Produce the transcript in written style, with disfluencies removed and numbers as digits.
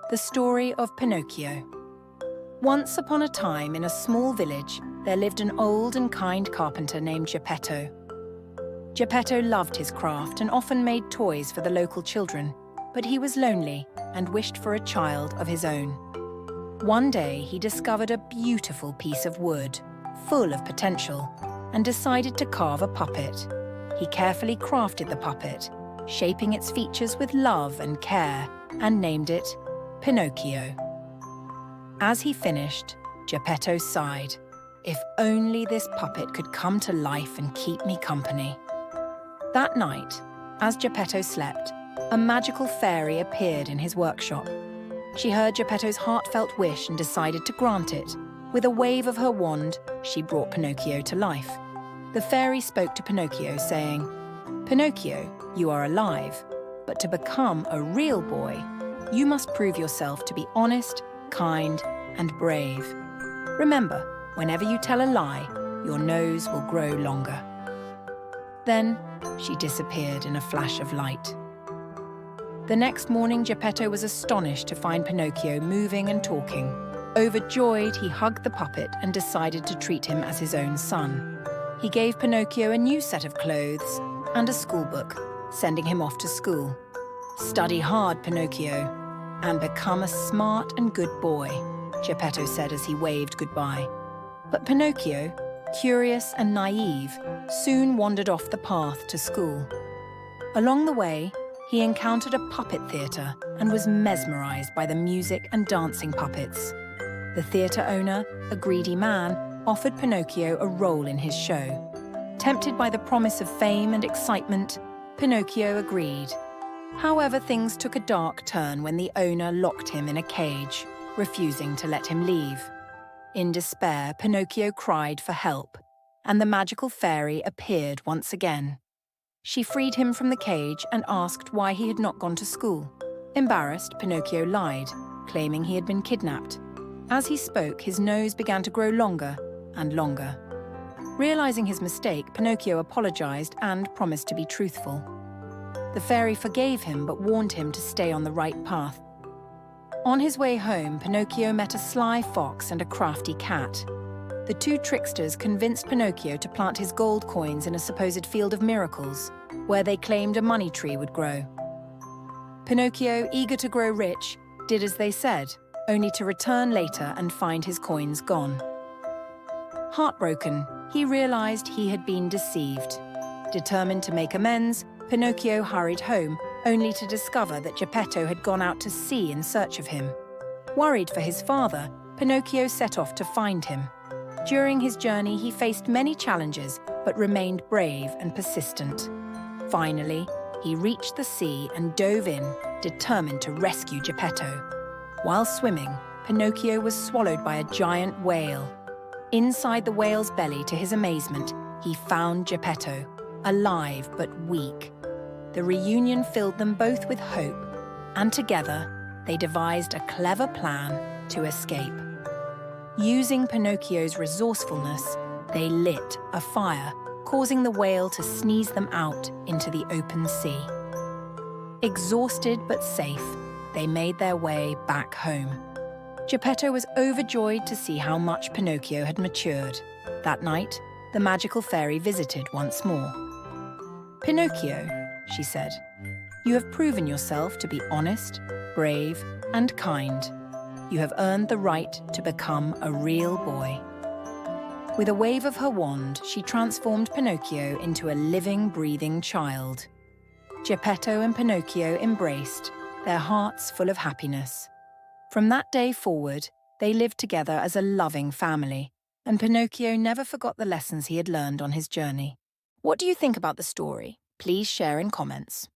The story of Pinocchio. Once upon a time, in a small village, there lived an old and kind carpenter named Geppetto. Geppetto loved his craft and often made toys for the local children, but he was lonely and wished for a child of his own. One day, he discovered a beautiful piece of wood, full of potential, and decided to carve a puppet. He carefully crafted the puppet, shaping its features with love and care, and named it Pinocchio. As he finished, Geppetto sighed. If only this puppet could come to life and keep me company. That night, as Geppetto slept, a magical fairy appeared in his workshop. She heard Geppetto's heartfelt wish and decided to grant it. With a wave of her wand, she brought Pinocchio to life. The fairy spoke to Pinocchio, saying, "Pinocchio, you are alive, but to become a real boy, you must prove yourself to be honest, kind, and brave. Remember, whenever you tell a lie, your nose will grow longer." Then she disappeared in a flash of light. The next morning, Geppetto was astonished to find Pinocchio moving and talking. Overjoyed, he hugged the puppet and decided to treat him as his own son. He gave Pinocchio a new set of clothes and a schoolbook, sending him off to school. "Study hard, Pinocchio, and become a smart and good boy," Geppetto said as he waved goodbye. But Pinocchio, curious and naive, soon wandered off the path to school. Along the way, he encountered a puppet theatre and was mesmerized by the music and dancing puppets. The theatre owner, a greedy man, offered Pinocchio a role in his show. Tempted by the promise of fame and excitement, Pinocchio agreed. However, things took a dark turn when the owner locked him in a cage, refusing to let him leave. In despair, Pinocchio cried for help, and the magical fairy appeared once again. She freed him from the cage and asked why he had not gone to school. Embarrassed, Pinocchio lied, claiming he had been kidnapped. As he spoke, his nose began to grow longer and longer. Realizing his mistake, Pinocchio apologized and promised to be truthful. The fairy forgave him but warned him to stay on the right path. On his way home, Pinocchio met a sly fox and a crafty cat. The two tricksters convinced Pinocchio to plant his gold coins in a supposed field of miracles, where they claimed a money tree would grow. Pinocchio, eager to grow rich, did as they said, only to return later and find his coins gone. Heartbroken, he realized he had been deceived. Determined to make amends, Pinocchio hurried home, only to discover that Geppetto had gone out to sea in search of him. Worried for his father, Pinocchio set off to find him. During his journey, he faced many challenges, but remained brave and persistent. Finally, he reached the sea and dove in, determined to rescue Geppetto. While swimming, Pinocchio was swallowed by a giant whale. Inside the whale's belly, to his amazement, he found Geppetto, alive but weak. The reunion filled them both with hope, and together, they devised a clever plan to escape. Using Pinocchio's resourcefulness, they lit a fire, causing the whale to sneeze them out into the open sea. Exhausted but safe, they made their way back home. Geppetto was overjoyed to see how much Pinocchio had matured. That night, the magical fairy visited once more. "Pinocchio," she said, "you have proven yourself to be honest, brave, and kind. You have earned the right to become a real boy." With a wave of her wand, she transformed Pinocchio into a living, breathing child. Geppetto and Pinocchio embraced, their hearts full of happiness. From that day forward, they lived together as a loving family, and Pinocchio never forgot the lessons he had learned on his journey. What do you think about the story? Please share in comments.